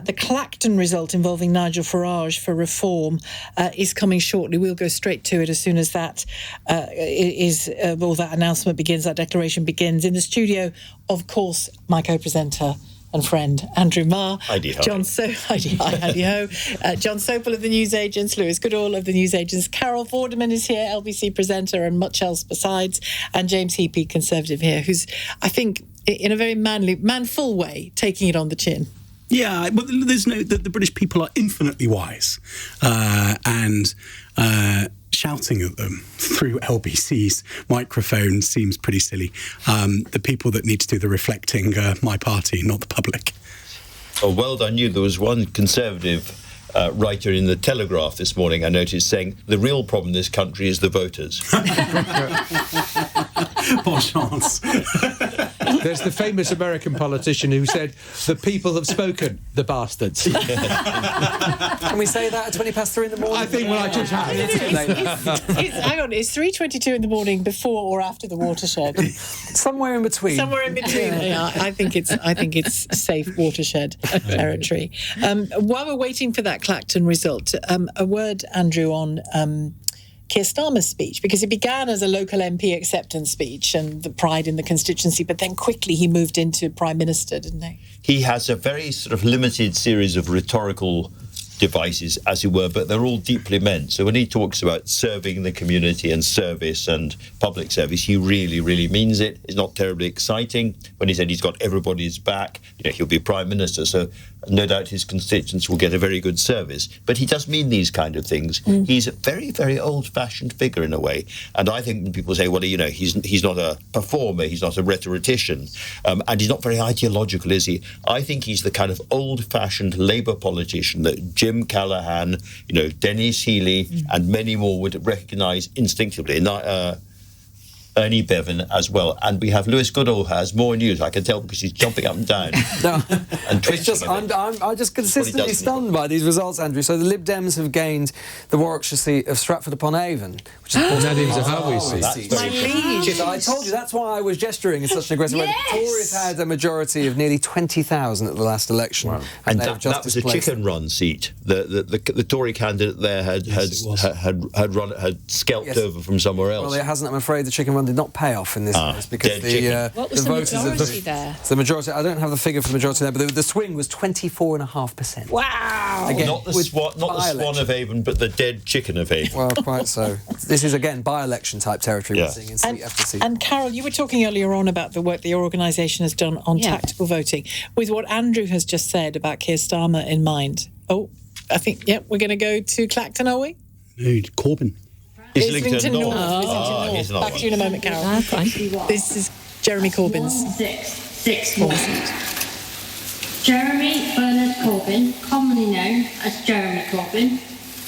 The Clacton result involving Nigel Farage for reform is coming shortly. We'll go straight to it as soon as that that announcement begins, that declaration begins. In the studio, of course, my co-presenter and friend Andrew Marr, John Sopel of the Newsagents, Lewis Goodall of the Newsagents, Carol Vorderman is here, LBC presenter, and much else besides, and James Heapy, Conservative here, who's, I think, in a very manful way, taking it on the chin. Yeah, but there's the British people are infinitely wise, and shouting at them through LBC's microphone seems pretty silly. The people that need to do the reflecting are my party, not the public. Oh, well done you. There was one Conservative writer in the Telegraph this morning, I noticed, saying the real problem in this country is the voters. Bon chance. There's the famous American politician who said, the people have spoken, the bastards. Can we say that at 3:20 in the morning? I think I just had Hang on, it's 3:22 in the morning before or after the watershed? Somewhere in between. Yeah, I think it's safe watershed territory. While we're waiting for that Clacton result, a word, Andrew, on Keir Starmer's speech, because it began as a local MP acceptance speech and the pride in the constituency, but then quickly he moved into Prime Minister, didn't he? He has a very sort of limited series of rhetorical devices, as it were, but they're all deeply meant. So when he talks about serving the community and service and public service, he really, really means it. It's not terribly exciting. When he said he's got everybody's back, he'll be Prime Minister, so no doubt his constituents will get a very good service. But he does mean these kind of things. He's a very, very old-fashioned figure in a way. And I think when people say, well, he's not a performer, he's not a rhetorician, and he's not very ideological, is he? I think he's the kind of old-fashioned Labour politician that Jim Callaghan, Dennis Healey, and many more would recognise instinctively. And Ernie Bevan as well. And we have Lewis Goodall has more news. I can tell because he's jumping up and down. And I'm just consistently stunned by these results, Andrew. So the Lib Dems have gained the Warwickshire seat of Stratford-upon-Avon, which is that is a Howie seat. My liege. I told you, that's why I was gesturing in such an aggressive way. The Tories had a majority of nearly 20,000 at the last election. Wow. And that was a chicken run seat. The Tory candidate there had scalped over from somewhere else. Well, it hasn't, I'm afraid. The chicken run did not pay off in this case because what was the majority there? The majority, I don't have the figure for the majority there, but the swing was 24.5%. Wow! Again, not the swan of Avon, but the dead chicken of Avon. Well, quite so. This is again by-election type territory we're seeing in seat after seat. And Carol, you were talking earlier on about the work that your organisation has done on tactical voting. With what Andrew has just said about Keir Starmer in mind. Oh, I think we're going to go to Clacton, are we? No, Corbyn. Islington North. Back to you in a moment, Carol. This is Jeremy Corbyn's. 1664. Jeremy Bernard Corbyn, commonly known as Jeremy Corbyn,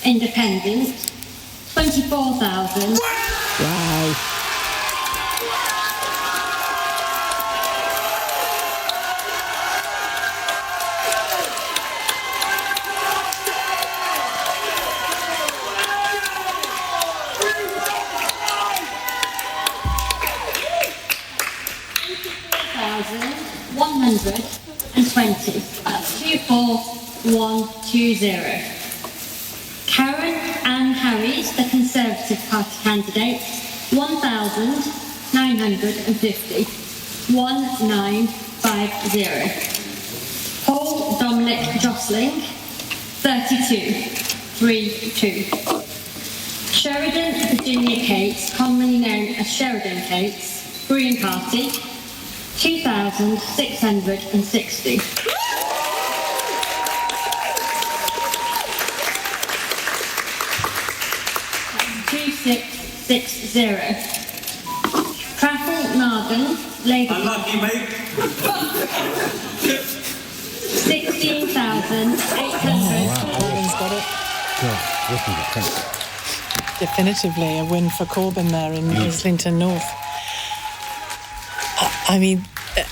independent, 24,000. Wow. That's 24120. Karen Ann Harries, the Conservative Party candidate, 1,950. 1950. Paul Dominic Jostling, 32. Sheridan Virginia Cates, commonly known as Sheridan Cates, Green Party, 2,660. Traffel Nargan, Labour. Unlucky, mate. 16,800. Got it. Definitively a win for Corbyn there in Islington North. I mean,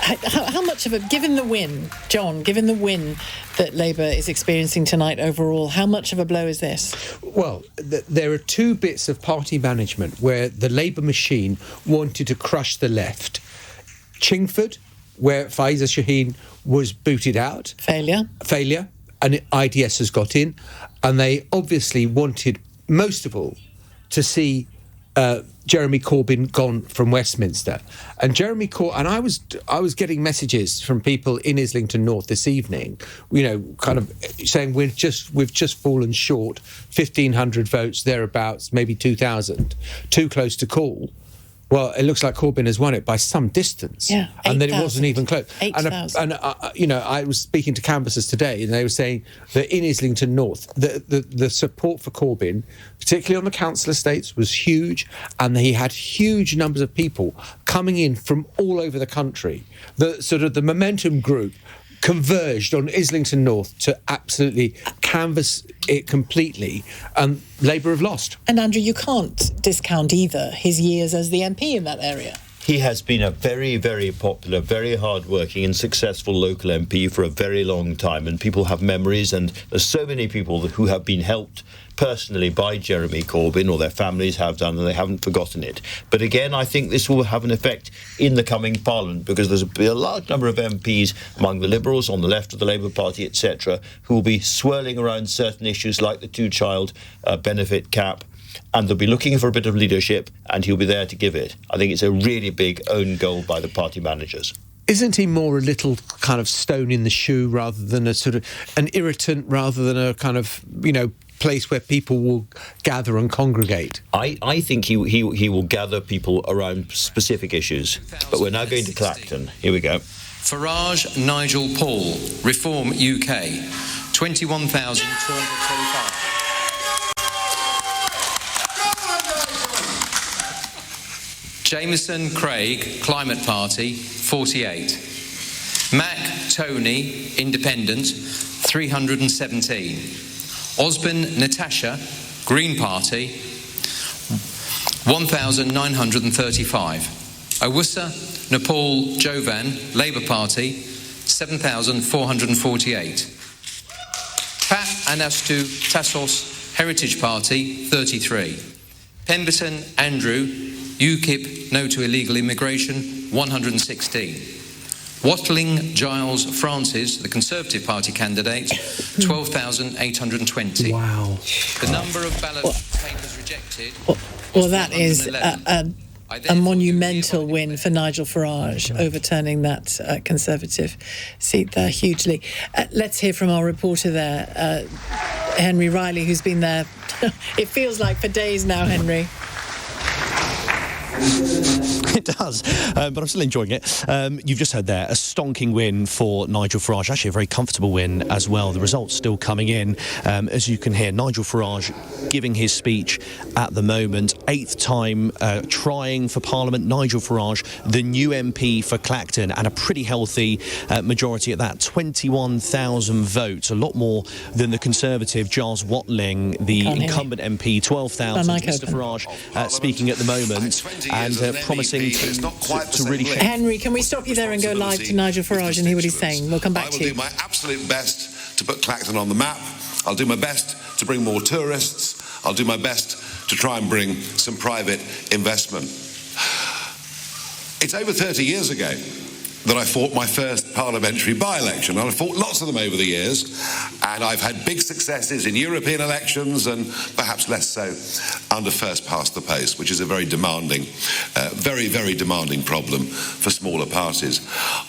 how much of a, given the win, John, given the win that Labour is experiencing tonight overall, how much of a blow is this? Well, there are two bits of party management where the Labour machine wanted to crush the left. Chingford, where Faiza Shaheen was booted out. Failure. and IDS has got in, and they obviously wanted, most of all, to see Jeremy Corbyn gone from Westminster. And Jeremy Corbyn, and I was getting messages from people in Islington North this evening, you know, kind of saying we've just fallen short, 1,500 votes thereabouts, maybe 2,000, too close to call. Well, it looks like Corbyn has won it by some distance. Yeah, 8, and then it wasn't even close. 8,000. And you know, I was speaking to canvassers today, and they were saying that in Islington North, the support for Corbyn, particularly on the council estates, was huge, and he had huge numbers of people coming in from all over the country. The sort of the Momentum group converged on Islington North to absolutely canvass it completely, and Labour have lost. And Andrew, you can't discount either his years as the MP in that area. He has been a very, very popular, very hard-working and successful local MP for a very long time, and people have memories, and there's so many people who have been helped personally by Jeremy Corbyn, or their families have done, and they haven't forgotten it. But again, I think this will have an effect in the coming Parliament, because there's a large number of MPs among the Liberals, on the left of the Labour Party, etc., who will be swirling around certain issues like the two-child benefit cap, and they'll be looking for a bit of leadership, and he'll be there to give it. I think it's a really big own goal by the party managers. Isn't he more a little kind of stone in the shoe rather than a sort of an irritant, rather than a kind of, you know, place where people will gather and congregate? I think he will gather people around specific issues. But we're now going to Clacton. Here we go. Farage Nigel Paul, Reform UK, 21,225. Jameson Craig, Climate Party, 48. Mac Tony, Independent, 317. Osborne Natasha, Green Party, 1,935. Owusa Nepal Jovan, Labour Party, 7,448. Pat Anastu Tassos, Heritage Party, 33. Pemberton Andrew, UKIP No to Illegal Immigration, 116. Watling Giles Francis, the Conservative Party candidate, 12,820. Wow. The number of ballot papers rejected. Well, that is a monumental win for Nigel Farage, overturning that Conservative seat there hugely. Let's hear from our reporter there, Henry Riley, who's been there, it feels like for days now, Henry. It does, but I'm still enjoying it. You've just heard there a stonking win for Nigel Farage, actually a very comfortable win as well. The results still coming in. As you can hear, Nigel Farage giving his speech at the moment. 8th time trying for Parliament. Nigel Farage, the new MP for Clacton, and a pretty healthy majority at that. 21,000 votes, a lot more than the Conservative Giles Watling, the incumbent MP. 12,000. Mr Farage speaking at the moment, and promising to really... Henry, can we stop you there and go live to Nigel Farage and hear what he's saying? We'll come back to you. I will do my absolute best to put Clacton on the map. I'll do my best to bring more tourists. I'll do my best to try and bring some private investment. It's over 30 years ago that I fought my first parliamentary by-election. And I've fought lots of them over the years, and I've had big successes in European elections and perhaps less so under first past the post, which is a very demanding, very, very demanding problem for smaller parties.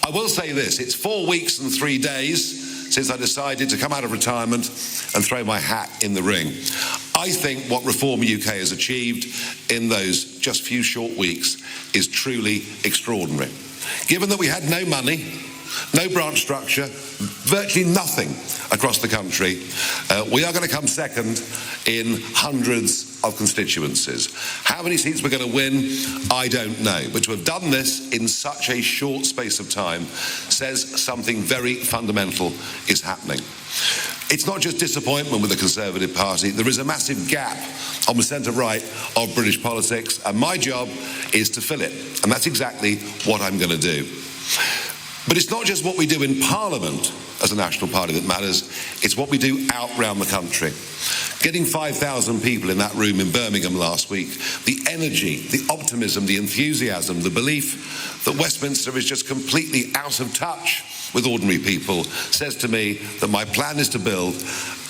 I will say this, it's 4 weeks and 3 days since I decided to come out of retirement and throw my hat in the ring. I think what Reform UK has achieved in those just few short weeks is truly extraordinary. Given that we had no money, no branch structure, virtually nothing across the country, we are going to come second in hundreds of constituencies. How many seats we're going to win, I don't know. But to have done this in such a short space of time says something very fundamental is happening. It's not just disappointment with the Conservative Party. There is a massive gap on the centre-right of British politics, and my job is to fill it. And that's exactly what I'm going to do. But it's not just what we do in Parliament as a national party that matters, it's what we do out round the country. Getting 5,000 people in that room in Birmingham last week, the energy, the optimism, the enthusiasm, the belief that Westminster is just completely out of touch with ordinary people, says to me that my plan is to build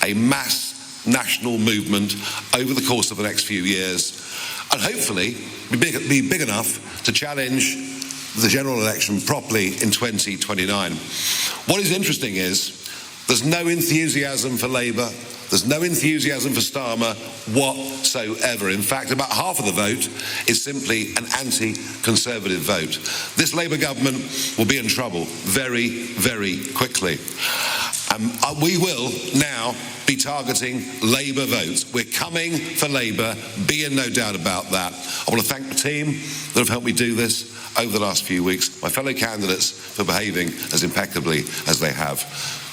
a mass national movement over the course of the next few years, and hopefully be big enough to challenge the general election properly in 2029. What is interesting is there's no enthusiasm for Labour, there's no enthusiasm for Starmer whatsoever. In fact, about half of the vote is simply an anti-Conservative vote. This Labour government will be in trouble very, very quickly. We will now be targeting Labour votes. We're coming for Labour, be in no doubt about that. I want to thank the team that have helped me do this over the last few weeks, my fellow candidates for behaving as impeccably as they have.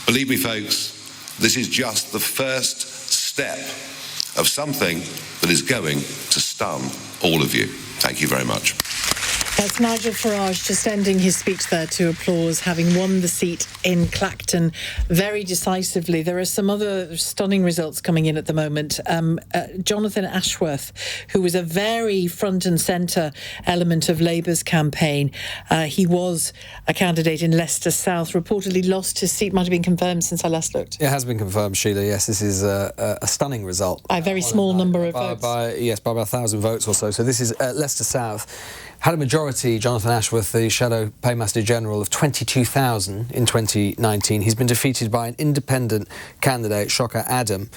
Believe me, folks, this is just the first step of something that is going to stun all of you. Thank you very much. That's Nigel Farage just ending his speech there to applause, having won the seat in Clacton very decisively. There are some other stunning results coming in at the moment. Jonathan Ashworth, who was a very front and centre element of Labour's campaign, he was a candidate in Leicester South, reportedly lost his seat. Might have been confirmed since I last looked. It has been confirmed, Sheila. Yes, this is a stunning result. By a very small number of votes. By about 1,000 votes or so. So this is Leicester South. Had a majority, Jonathan Ashworth, the Shadow Paymaster General, of 22,000 in 2019. He's been defeated by an independent candidate, Shocker Adam,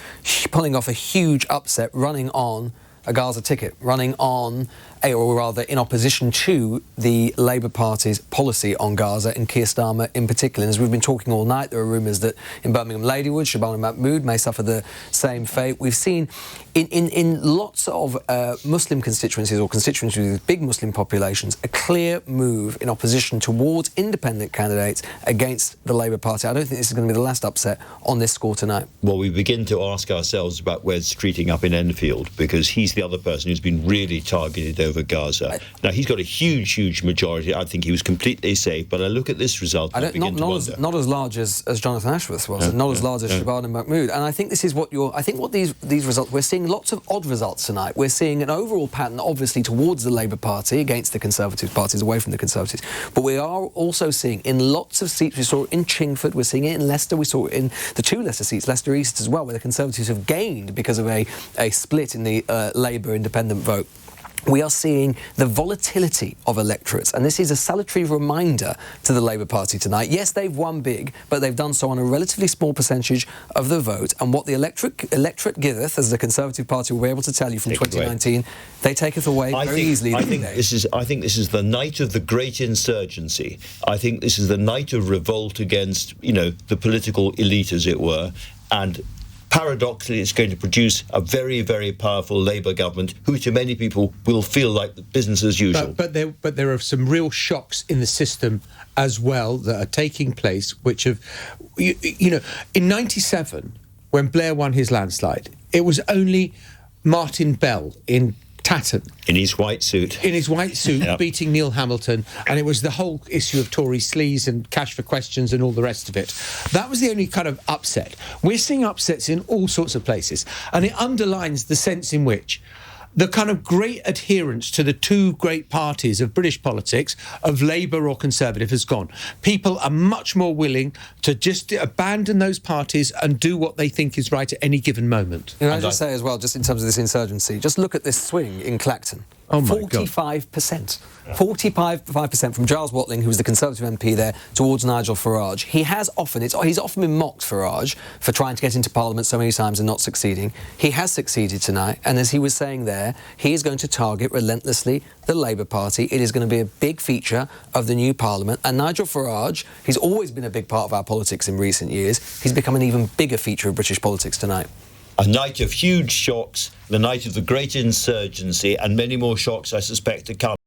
pulling off a huge upset, running on a Gaza ticket, running on, or rather in opposition to the Labour Party's policy on Gaza, and Keir Starmer in particular. And as we've been talking all night, there are rumours that in Birmingham Ladywood, Shabana Mahmood may suffer the same fate. We've seen in lots of Muslim constituencies or constituencies with big Muslim populations, a clear move in opposition towards independent candidates against the Labour Party. I don't think this is going to be the last upset on this score tonight. Well, we begin to ask ourselves about Wes Streeting up in Enfield, because he's the other person who's been really targeted over Gaza. Now, he's got a huge majority. I think he was completely safe, but I look at this result and I begin to wonder. Not as large as Jonathan Ashworth was, and not as large as Shabana Mahmood. And I think this is what these results, we're seeing lots of odd results tonight. We're seeing an overall pattern, obviously, towards the Labour Party, against the Conservative parties, away from the Conservatives. But we are also seeing in lots of seats, we saw it in Chingford, we're seeing it in Leicester, we saw it in the two Leicester seats, Leicester East as well, where the Conservatives have gained because of a split in the Labour independent vote. We are seeing the volatility of electorates, and this is a salutary reminder to the Labour Party tonight. Yes, they've won big, but they've done so on a relatively small percentage of the vote, and what the electorate giveth, as the Conservative Party will be able to tell you from 2019, they taketh away very easily. I think this is the night of the great insurgency. I think this is the night of revolt against, the political elite, as it were, and paradoxically, it's going to produce a very, very powerful Labour government who, to many people, will feel like business as usual. But there are some real shocks in the system as well that are taking place, which have, in '97, when Blair won his landslide, it was only Martin Bell in Tatton. In his white suit, yep, beating Neil Hamilton, and it was the whole issue of Tory sleaze and cash for questions and all the rest of it. That was the only kind of upset. We're seeing upsets in all sorts of places, and it underlines the sense in which the kind of great adherence to the two great parties of British politics, of Labour or Conservative, has gone. People are much more willing to just abandon those parties and do what they think is right at any given moment. I just say as well, just in terms of this insurgency, just look at this swing in Clacton. Oh my 45%. 45% from Giles Watling, who was the Conservative MP there, towards Nigel Farage. He's often been mocked, Farage, for trying to get into Parliament so many times and not succeeding. He has succeeded tonight, and as he was saying there, he is going to target relentlessly the Labour Party. It is going to be a big feature of the new Parliament, and Nigel Farage, he's always been a big part of our politics in recent years. He's become an even bigger feature of British politics tonight. A night of huge shocks, the night of the great insurgency, and many more shocks, I suspect, to come.